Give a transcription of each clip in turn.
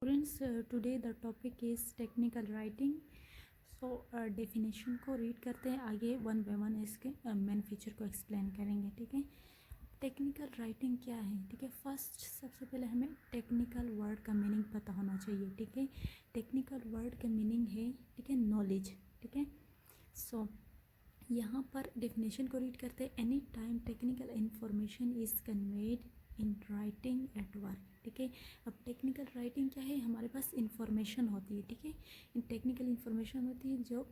Students, today the topic is technical writing. So definition को read करते हैं, आगे वन बाय वन इसके मेन फीचर को एक्सप्लेन करेंगे. ठीक है, टेक्निकल राइटिंग क्या है. ठीक है, फर्स्ट सबसे पहले हमें टेक्निकल वर्ड का मीनिंग पता होना चाहिए. ठीक है, टेक्निकल वर्ड का मीनिंग है, ठीक है, नॉलेज. ठीक है, सो यहाँ पर डेफिनेशन को रीड करते हैं. Any time technical information is conveyed in writing at work. ठीक है, अब टेक्निकल राइटिंग क्या है, हमारे पास इंफॉर्मेशन होती है. ठीक है, इन टेक्निकल इंफॉर्मेशन होती है जो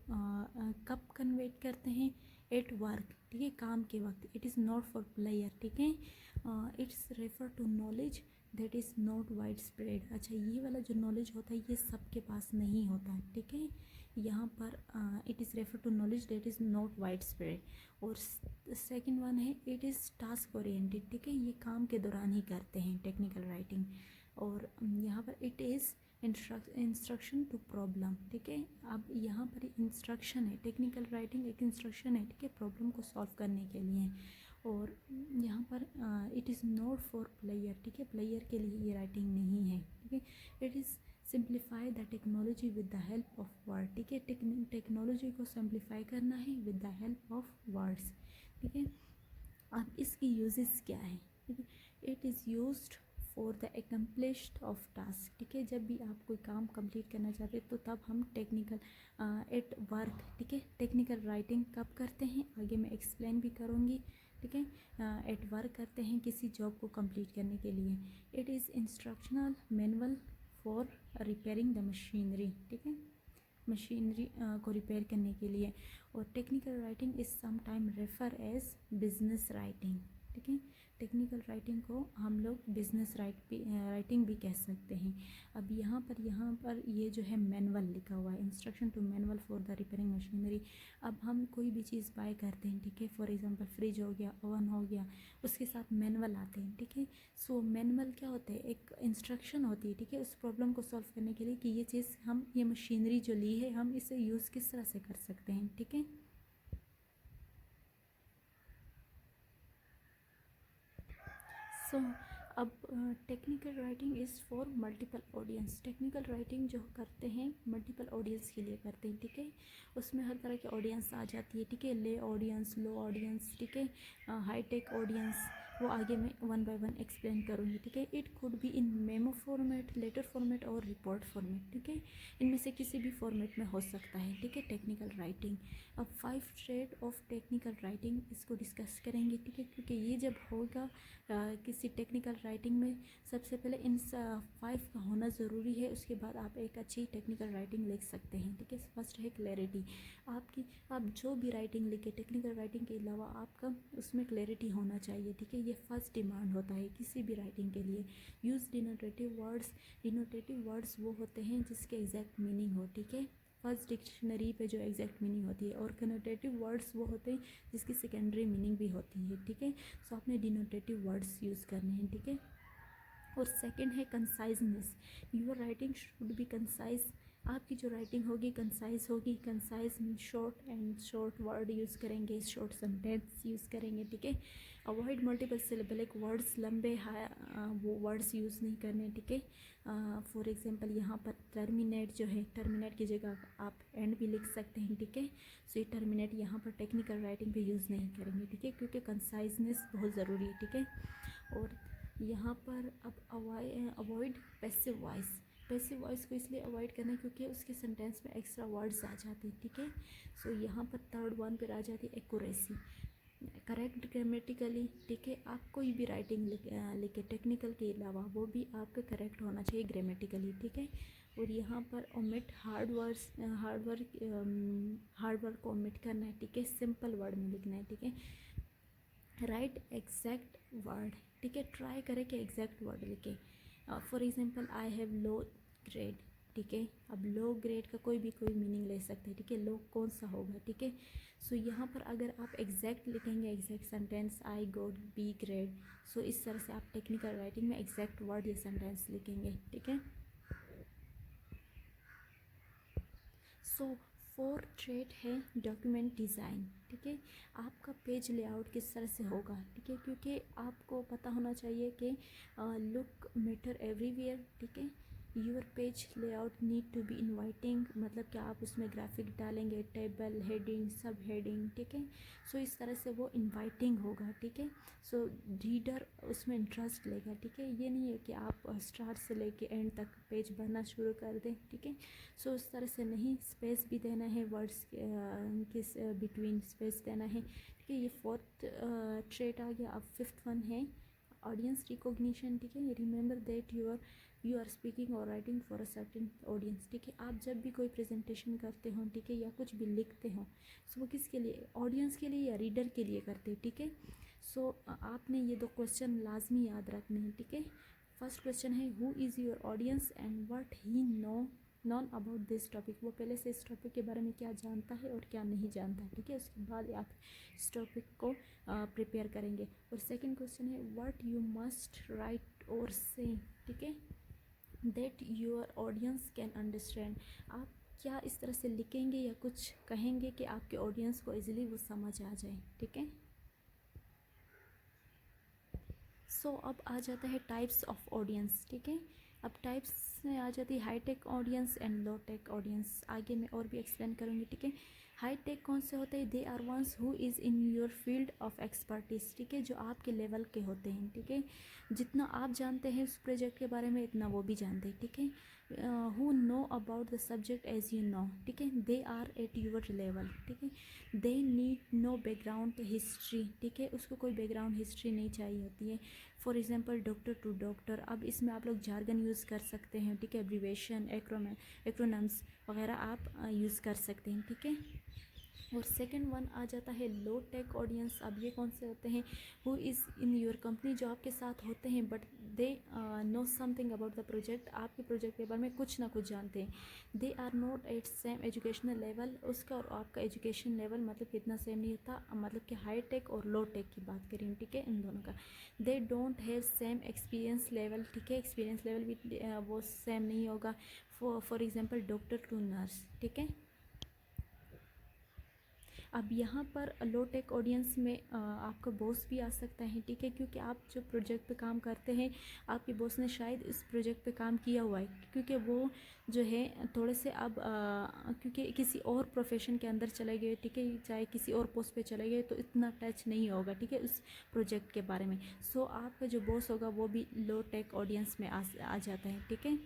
कब कन्वेट करते हैं, एट वर्क. ठीक है, काम के वक्त. It is not for player. ठीक है, it's refer to knowledge that is not wide spread. अच्छा, ये वाला जो नॉलेज होता है ये सबके पास नहीं होता है. ठीक है, यहाँ पर it is refer to knowledge that is not wide spread. और सेकंड वन है इट इज़ टास्क ओरिएंटेड. ठीक है, ये काम के दौरान ही करते हैं टेक्निकल राइटिंग. और यहाँ पर it is instruction to problem. ठीक है, अब यहाँ पर इंस्ट्रक्शन है. टेक्निकल राइटिंग एक इंस्ट्रक्शन है. ठीक है, प्रॉब्लम को सॉल्व करने के लिए. और यहाँ पर it is not for player. ठीक है, प्लेयर के लिए ये राइटिंग नहीं है. ठीक है, it is simplify the technology with the help of word. ठीक है, टेक्नोलॉजी को सिंप्लीफाई करना है with the help of words. ठीक है, अब इसकी यूजेस क्या है. ठीक है, it is used for the accomplished of task. ठीक है, जब भी आप कोई काम कंप्लीट करना चाहते हैं तो तब हम टेक्निकल एट वर्क. ठीक है, टेक्निकल राइटिंग कब करते हैं आगे मैं एक्सप्लेन भी करूँगी. ठीक है, एट वर्क करते हैं किसी जॉब को कंप्लीट करने के लिए. It is instructional manual for repairing the machinery. ठीक है, मशीनरी को रिपेयर करने के लिए. और technical writing is some time refer as business writing. ठीक है, टेक्निकल राइटिंग को हम लोग बिजनेस राइटिंग भी कह सकते हैं. अब यहाँ पर ये जो है मैनुअल लिखा हुआ है, instruction to manual for the repairing machinery. अब हम कोई भी चीज़ बाय करते हैं. ठीक है, फॉर एग्जांपल फ्रिज हो गया, ओवन हो गया, उसके साथ मैनुअल आते हैं. ठीक है, सो मैनुअल क्या होता है, एक इंस्ट्रक्शन होती है. ठीक है, उस प्रॉब्लम को सॉल्व करने के लिए कि ये चीज़ हम ये मशीनरी जो ली है हम इसे यूज़ किस तरह से कर सकते हैं. ठीक है, सो अब technical writing is for multiple audience. Technical writing जो करते हैं मल्टीपल ऑडियंस के लिए करते हैं. ठीक है, उसमें हर तरह की ऑडियंस आ जाती है. ठीक है, ले ऑडियंस, लो ऑडियंस. ठीक है, हाई टेक ऑडियंस, वो आगे मैं वन बाय वन एक्सप्लेन करूँगी. ठीक है, it could be in memo format, letter format और रिपोर्ट फॉर्मेट. ठीक है, इनमें से किसी भी फॉर्मेट में हो सकता है. ठीक है, टेक्निकल राइटिंग. अब 5 ट्रेड ऑफ टेक्निकल राइटिंग इसको डिस्कस करेंगे. ठीक है, क्योंकि ये जब होगा किसी टेक्निकल राइटिंग में सबसे पहले इन 5 का होना ज़रूरी है. उसके बाद आप एक अच्छी टेक्निकल राइटिंग लिख सकते हैं. ठीक है, फर्स्ट है क्लैरिटी. आप जो भी राइटिंग लिखे टेक्निकल राइटिंग के अलावा आपका उसमें क्लैरिटी होना चाहिए. ठीक है, ये फर्स्ट डिमांड होता है किसी भी राइटिंग के लिए. Use denotative words. Denotative words वो होते हैं जिसके एग्जैक्ट मीनिंग हो. ठीक है, फर्स्ट डिक्शनरी पे जो एग्जैक्ट मीनिंग होती है. और कनोटेटिव वर्ड्स वो होते हैं जिसकी सेकेंडरी मीनिंग भी होती है. ठीक है, सो आपने डिनोटेटिव वर्ड्स यूज़ करने हैं. ठीक है, और सेकंड है conciseness. Your writing should be concise. आपकी जो राइटिंग होगी कंसाइज होगी. Concise short and short word use करेंगे, शॉर्ट सेंटेंस यूज़ करेंगे. ठीक है, अवॉइड मल्टीपल सिलेबलिक वर्ड्स. लंबे वो वर्ड्स यूज़ नहीं करने. ठीक है, फॉर एग्जांपल यहाँ पर टर्मिनेट जो है, टर्मिनेट की जगह आप एंड भी लिख सकते हैं. ठीक है, सो ये टर्मिनेट यहाँ पर टेक्निकल राइटिंग पे यूज़ नहीं करेंगे. ठीक है, क्योंकि कंसाइजनेस बहुत ज़रूरी है. ठीक है, और यहाँ पर अब avoid passive voice. Passive voice को इसलिए अवॉइड करना है क्योंकि उसके सेंटेंस में एक्स्ट्रा वर्ड्स आ जाते हैं. ठीक है, सो यहाँ पर थर्ड वन पर आ जाती है एक्यूरेसी, करेक्ट ग्रामेटिकली. ठीक है, आप कोई भी राइटिंग लिखे टेक्निकल के अलावा वो भी आपका करेक्ट होना चाहिए ग्रामेटिकली. ठीक है, और यहाँ पर ओमिट हार्ड वर्क को ओमिट करना है. ठीक है, सिंपल वर्ड में लिखना है. ठीक है, राइट एग्जैक्ट वर्ड. ठीक है, ट्राई करें कि एग्जैक्ट वर्ड लिखे. For example I have low grade. ठीक है, अब लो ग्रेड का कोई मीनिंग ले सकते हैं. ठीक है, लो कौन सा होगा. ठीक है, सो यहाँ पर अगर आप एग्जैक्ट लिखेंगे, exact sentence, I got B grade, so इस तरह से आप टेक्निकल राइटिंग में एग्जैक्ट वर्ड या सेंटेंस लिखेंगे. ठीक है, सो फोर ट्रेड है डॉक्यूमेंट डिज़ाइन. ठीक है, आपका पेज लेआउट किस तरह से होगा. ठीक है, क्योंकि आपको पता होना चाहिए कि लुक मैटर एवरीवेयर. ठीक है, your page layout need to be inviting, मतलब कि आप उसमें ग्राफिक डालेंगे, टेबल, हेडिंग, सब हेडिंग, ठीक है। सो इस तरह से वो इनवाइटिंग होगा, ठीक है। सो रीडर उसमें इंटरेस्ट लेगा, ठीक है। ये नहीं है कि आप स्टार्ट से लेके एंड तक पेज भरना शुरू कर दें, ठीक है। सो इस तरह से नहीं, स्पेस भी देना है, वर्ड्स के बिटवीन स्पेस देना है, ठीक है। ये फोर्थ ट्रेट आ गया। अब फिफ्थ वन है ऑडियंस रिकॉग्निशन, ठीक है। Remember that you are speaking or writing for a certain audience, ठीक है। आप जब भी कोई प्रेजेंटेशन करते हो, ठीक है, या कुछ भी लिखते हो, सो वो किसके लिए, ऑडियंस के लिए या रीडर के लिए करते हैं, ठीक है। सो आपने ये दो क्वेश्चन लाजमी याद रखने हैं, ठीक है। फर्स्ट क्वेश्चन है who is your audience and what he non about this topic, वो पहले से इस टॉपिक के बारे में क्या जानता है और क्या नहीं जानता है, ठीक है। उसके बाद आप इस टॉपिक को प्रिपेयर करेंगे। और सेकंड क्वेश्चन है व्हाट यू मस्ट राइट और से, ठीक है, that your audience can understand, आप क्या इस तरह से लिखेंगे या कुछ कहेंगे कि आपके ऑडियंस को इजीली वो समझ आ जाए, ठीक है। सो अब आ जाता है टाइप्स ऑफ ऑडियंस, ठीक है। अब टाइप्स में आ जाती है high tech audience and low tech audience. आगे मैं और भी एक्सप्लेन करूँगी, ठीक है। हाई टेक कौन से होते हैं, they are ones who is in your field of expertise, ठीक है, जो आपके लेवल के होते हैं, ठीक है। जितना आप जानते हैं उस प्रोजेक्ट के बारे में, इतना वो भी जानते हैं, ठीक है। Who know about the subject as you know, ठीक है, they are at your level, ठीक है। They need no background history, ठीक है, उसको कोई बैकग्राउंड हिस्ट्री नहीं चाहिए होती है। For example doctor to doctor, अब इसमें आप लोग जार्गन यूज़ कर सकते हैं, ठीक है, एब्रीवेशन, एक्रोनम्स वगैरह आप यूज़ कर सकते हैं, ठीक है। और सेकंड वन आ जाता है लो टेक ऑडियंस। अब ये कौन से होते हैं, who is in your company, जो आपके साथ होते हैं but they know something about the project, आपके प्रोजेक्ट के बारे में कुछ ना कुछ जानते हैं। They are not at same educational level, उसका और आपका एजुकेशन लेवल मतलब कितना सेम नहीं होता, मतलब कि हाई टेक और लो टेक की बात करें, ठीक है, इन दोनों का। They don't have same experience level, ठीक है, एक्सपीरियंस लेवल भी वो सेम नहीं होगा। For example doctor to nurse, ठीक है। अब यहाँ पर लो टेक ऑडियंस में आपका बॉस भी आ सकता है, ठीक है, क्योंकि आप जो प्रोजेक्ट पे काम करते हैं, आपके बॉस ने शायद इस प्रोजेक्ट पे काम किया हुआ है, क्योंकि वो जो है थोड़े से अब क्योंकि किसी और प्रोफेशन के अंदर चले गए, ठीक है, चाहे किसी और पोस्ट पे चले गए, तो इतना टच नहीं होगा, ठीक है, उस प्रोजेक्ट के बारे में। सो आपका जो बॉस होगा वो भी लो टेक ऑडियंस में आ जाता है, ठीक है।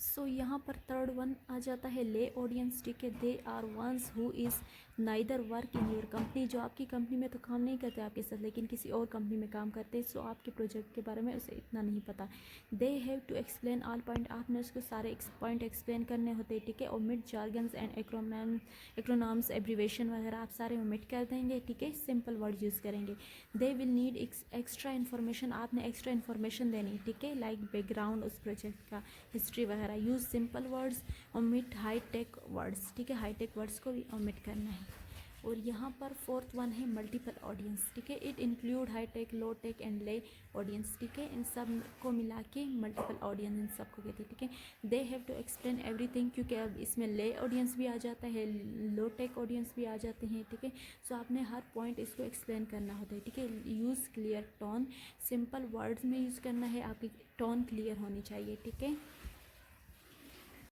सो यहाँ पर थर्ड वन आ जाता है ले ऑडियंस, ठीक है। They are ones who is neither work in your company, जो आपकी कंपनी में तो काम नहीं करते आपके साथ, लेकिन किसी और कंपनी में काम करते हैं। सो आपके प्रोजेक्ट के बारे में उसे इतना नहीं पता। They have to explain all point, आपने उसको सारे पॉइंट एक्सप्लेन करने होते हैं, ठीक है। ओमिट जार्गन्स एंड एक्रोनॉम्स, एब्रीवेशन वगैरह आप सारे ओमिट कर देंगे, ठीक है, सिंपल वर्ड यूज़ करेंगे। They will need extra information, आपने एक्स्ट्रा इन्फॉर्मेशन देनी, ठीक है, लाइक बैकग्राउंड उस प्रोजेक्ट का, हिस्ट्री वगैरह। Use simple words, omit high tech words, ठीक है, हाई टेक वर्ड्स को भी ओमिट करना है। और यहाँ पर फोर्थ वन है मल्टीपल ऑडियंस, ठीक है। It include high tech, low tech and lay audience, ठीक है, इन सब को मिला के मल्टीपल ऑडियंस इन सब को कहते हैं, ठीक है। They have to explain everything, क्योंकि अब इसमें ले ऑडियंस भी आ जाता है, लो टेक ऑडियंस भी आ जाते हैं, ठीक है। सो आपने हर पॉइंट इसको एक्सप्लेन करना होता है, ठीक है। Use clear tone, simple words में यूज़ करना है, आपकी टोन क्लियर होनी चाहिए, ठीक है।